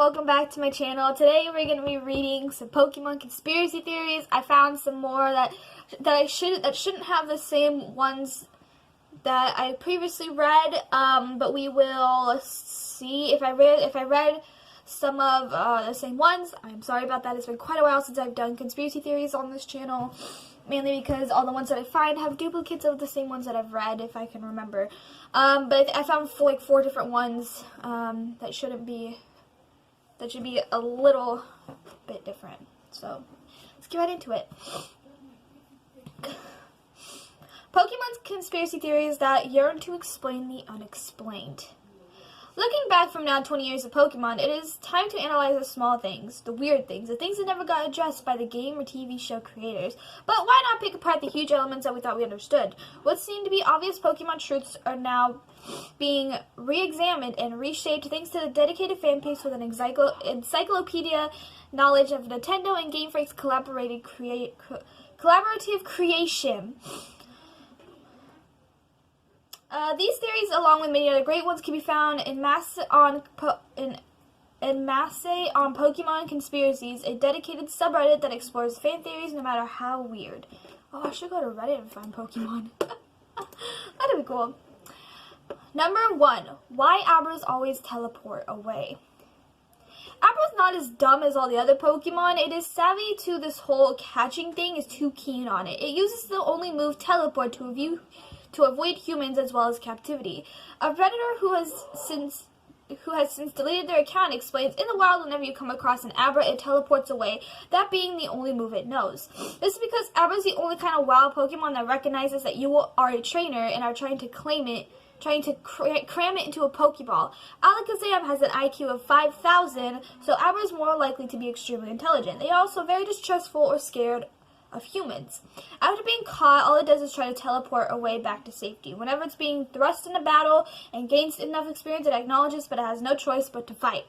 welcome back to my channel. Today we're going to be reading some Pokemon conspiracy theories. I found some more that shouldn't have the same ones that I previously read, but we will see if I read some of the same ones. I'm sorry about that. It's been quite a while since I've done conspiracy theories on this channel, mainly because all the ones that I find have duplicates of the same ones that I've read, if I can remember. But I found like 4 different ones that should be a little bit different. So let's get right into it. Pokemon's conspiracy theories that yearn to explain the unexplained. Looking back from now 20 years of Pokemon, it is time to analyze the small things, the weird things, the things that never got addressed by the game or TV show creators. But why not pick apart the huge elements that we thought we understood? What seemed to be obvious Pokemon truths are now being re-examined and reshaped thanks to the dedicated fan base with an encyclopedia knowledge of Nintendo and Game Freak's collaborative creation. These theories, along with many other great ones, can be found in Masse on Pokemon Conspiracies, a dedicated subreddit that explores fan theories no matter how weird. Oh, I should go to Reddit and find Pokemon. That'd be cool. Number 1. Why Abra's always teleport away. Abra's not as dumb as all the other Pokemon. It is savvy to this whole catching thing, is too keen on it. It uses the only move, teleport, to avoid humans as well as captivity. A Redditor who has since deleted their account explains, in the wild, whenever you come across an Abra, it teleports away, that being the only move it knows. This is because Abra is the only kind of wild Pokemon that recognizes that you are a trainer and are trying to cram it into a Pokeball. Alakazam has an IQ of 5,000, so Abra is more likely to be extremely intelligent. They are also very distrustful or scared of humans. After being caught, all it does is try to teleport away back to safety. Whenever it's being thrust into battle and gains enough experience, it acknowledges, but it has no choice but to fight.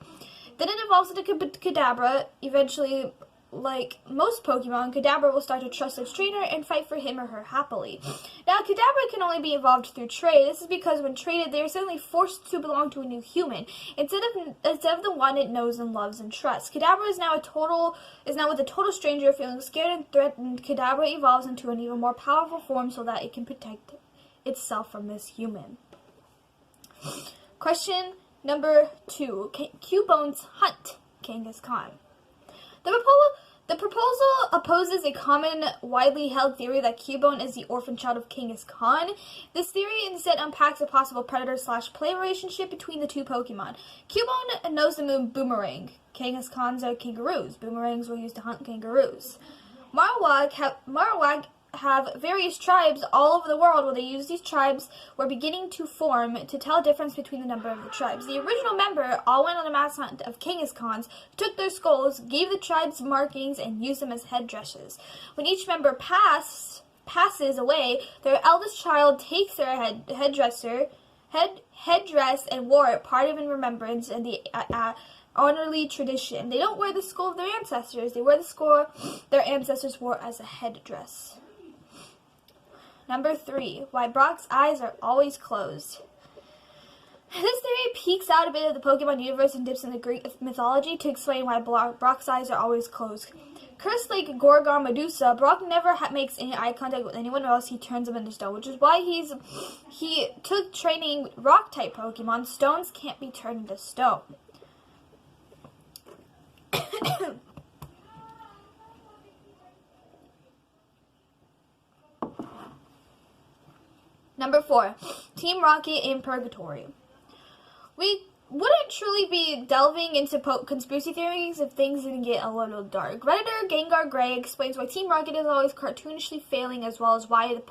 Then it evolves into Kadabra. Eventually, like most Pokemon, Kadabra will start to trust its trainer and fight for him or her happily. Now, Kadabra can only be evolved through trade. This is because when traded, they are suddenly forced to belong to a new human instead of the one it knows and loves and trusts. Kadabra is now with a total stranger, feeling scared and threatened. Kadabra evolves into an even more powerful form so that it can protect itself from this human. Question number 2: Cubone's hunt Kangaskhan. The proposal opposes a common, widely held theory that Cubone is the orphan child of Kangaskhan. This theory instead unpacks a possible predator-slash-prey relationship between the two Pokemon. Cubone knows the move Boomerang. Kangaskhan's are kangaroos. Boomerangs were used to hunt kangaroos. Marowak have various tribes all over the world where they use these tribes were beginning to form to tell the difference between the number of the tribes. The original member all went on a mass hunt of Kangaskhan's, took their skulls, gave the tribes markings, and used them as headdresses. When each member passes away, their eldest child takes their headdress and wore it, part of in remembrance and the honorly tradition. They don't wear the skull of their ancestors, they wear the skull their ancestors wore as a headdress. Number 3. Why Brock's eyes are always closed. This theory peeks out a bit of the Pokemon universe and dips into Greek mythology to explain why Brock's eyes are always closed. Cursed like Gorgon Medusa, Brock never makes any eye contact with anyone else. He turns them into stone, which is why he took training with rock-type Pokemon. Stones can't be turned into stone. Number 4. Team Rocket in Purgatory. We wouldn't truly be delving into conspiracy theories if things didn't get a little dark. Redditor Gengar Grey explains why Team Rocket is always cartoonishly failing, as well as why why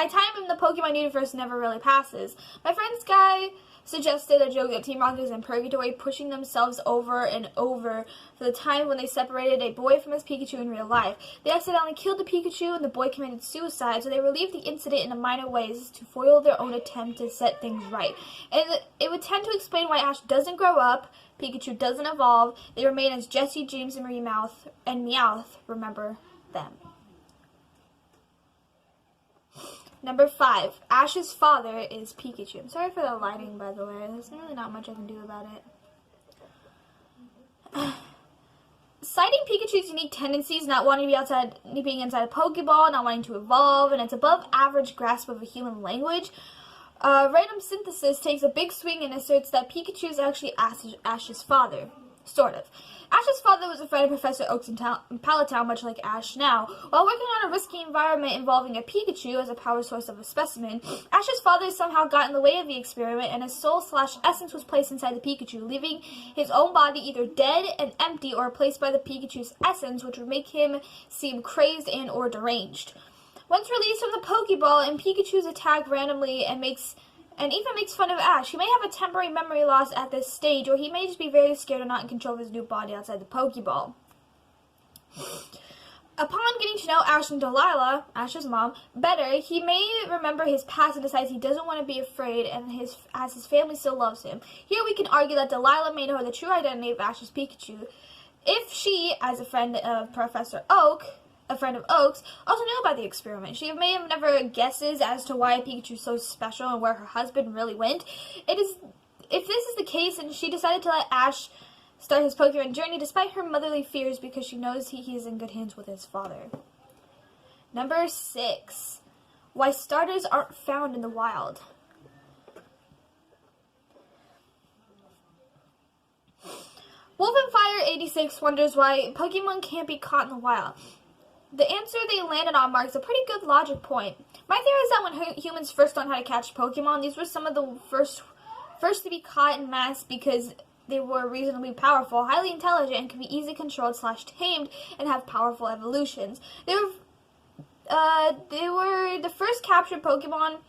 time in the Pokemon universe never really passes. My friend Sky suggested a joke that Team Rocket is in purgatory, pushing themselves over and over for the time when they separated a boy from his Pikachu in real life. They accidentally killed the Pikachu and the boy committed suicide, so they relieved the incident in a minor ways to foil their own attempt to set things right. And it would tend to explain why Ash doesn't grow up, Pikachu doesn't evolve, they remain as Jessie, James, and Meowth remember them. Number 5. Ash's father is Pikachu. I'm sorry for the lighting, by the way. There's really not much I can do about it. Citing Pikachu's unique tendencies, not wanting to be being inside a Pokeball, not wanting to evolve, and its above-average grasp of a human language, Random Synthesis takes a big swing and asserts that Pikachu is actually Ash's father. Sort of. Ash's father was a friend of Professor Oak's in Palatown, much like Ash now. While working on a risky environment involving a Pikachu as a power source of a specimen, Ash's father somehow got in the way of the experiment, and his soul/essence was placed inside the Pikachu, leaving his own body either dead and empty or replaced by the Pikachu's essence, which would make him seem crazed and or deranged. Once released from the Pokeball, and Pikachu's attack randomly and even makes fun of Ash. He may have a temporary memory loss at this stage, or he may just be very scared or not in control of his new body outside the Pokeball. Upon getting to know Ash and Delilah, Ash's mom, better, he may remember his past and decides he doesn't want to be afraid, and as his family still loves him. Here we can argue that Delilah may know the true identity of Ash's Pikachu, if she, as a friend of Professor Oak, a friend of Oak's, also knew about the experiment. She may have never guesses as to why Pikachu is so special and where her husband really went. If this is the case, and she decided to let Ash start his Pokemon journey despite her motherly fears because she knows he is in good hands with his father. Number 6. Why starters aren't found in the wild. Wolfenfire86 wonders why Pokemon can't be caught in the wild. The answer they landed on marks a pretty good logic point. My theory is that when humans first learned how to catch Pokemon, these were some of the first to be caught in mass because they were reasonably powerful, highly intelligent, and could be easily controlled/tamed and have powerful evolutions. They were the first captured Pokemon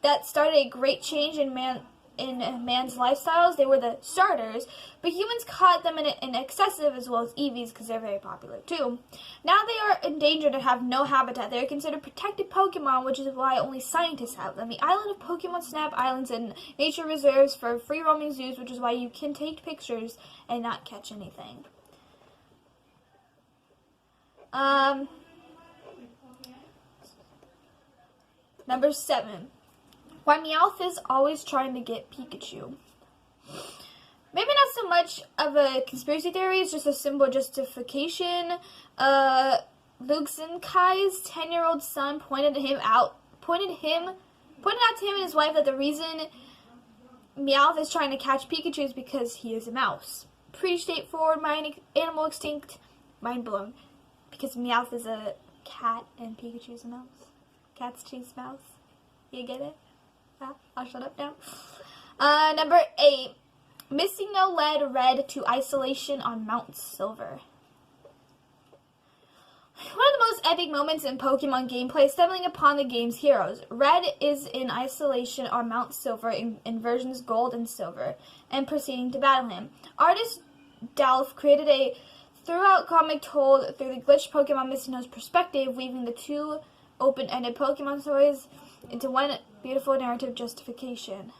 that started a great change in man's lifestyles. They were the starters, but humans caught them in excessive as well as Eevees because they're very popular too. Now they are endangered and have no habitat. They are considered protected Pokemon, which is why only scientists have them. The island of Pokemon Snap Islands and nature reserves for free-roaming zoos, which is why you can take pictures and not catch anything. Number 7. Why Meowth is always trying to get Pikachu. Maybe not so much of a conspiracy theory, it's just a simple justification. Luxenkai's 10-year-old son pointed out to him and his wife that the reason Meowth is trying to catch Pikachu is because he is a mouse. Pretty straightforward, animal extinct, mind blown. Because Meowth is a cat and Pikachu is a mouse. Cats chase mouse. You get it? I'll shut up now. Number 8. Missing No led Red to isolation on Mount Silver. One of the most epic moments in Pokemon gameplay stumbling upon the game's heroes. Red is in isolation on Mount Silver in versions Gold and Silver, and proceeding to battle him. Artist Dalf created a throughout comic told through the glitched Pokemon Missing No's perspective, weaving the two open-ended Pokemon stories into one beautiful narrative justification.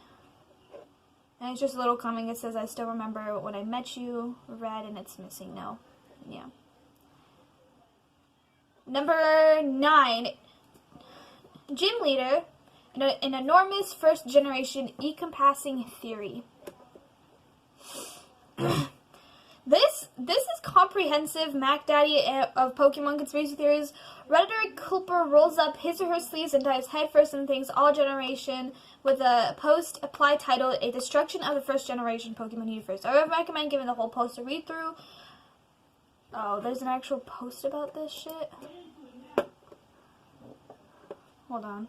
And it's just a little comment that says, I still remember when I met you, Red, and it's Missing No. Yeah. Number 9. Gym Leader, an enormous first-generation encompassing theory. This is comprehensive Mac Daddy of Pokemon conspiracy theories. Redditor Cooper rolls up his or her sleeves and dives headfirst and thinks all generation with a post applied titled A Destruction of the First Generation Pokemon Universe. I would recommend giving the whole post a read through. Oh, there's an actual post about this shit. Hold on.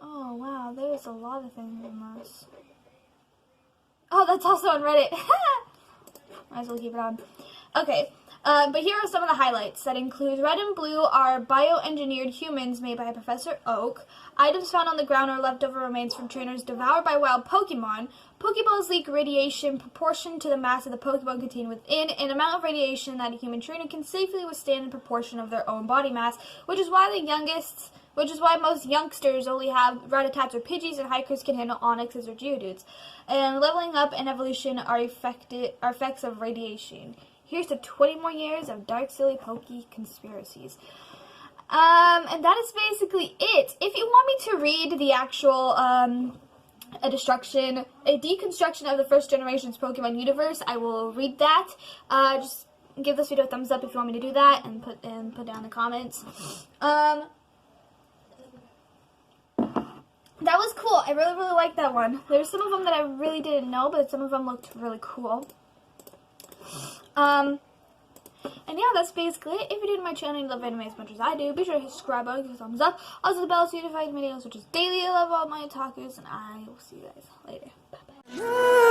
Oh, wow, there's a lot of things in this. Oh, that's also on Reddit. Might as well keep it on. Okay, but here are some of the highlights that include red and blue are bioengineered humans made by Professor Oak, items found on the ground are leftover remains from trainers devoured by wild Pokemon, Pokeballs leak radiation proportioned to the mass of the Pokemon contained within, an amount of radiation that a human trainer can safely withstand in proportion of their own body mass, which is why the youngest which is why most youngsters only have Rattatas or Pidgeys, and hikers can handle Onyxes or Geodudes. And leveling up and evolution are effects of radiation. Here's to 20 more years of dark, silly, pokey conspiracies. And that is basically it. If you want me to read the actual, a deconstruction of the first generation's Pokemon universe, I will read that. Just give this video a thumbs up if you want me to do that, and put down in the comments. That was cool. I really, really liked that one. There's some of them that I really didn't know, but some of them looked really cool. And yeah, that's basically it. If you're new to my channel and you love anime as much as I do, be sure to hit subscribe button, give a thumbs up. Also the bell so you notified videos, which is daily. I love all my otakus, and I will see you guys later. Bye bye.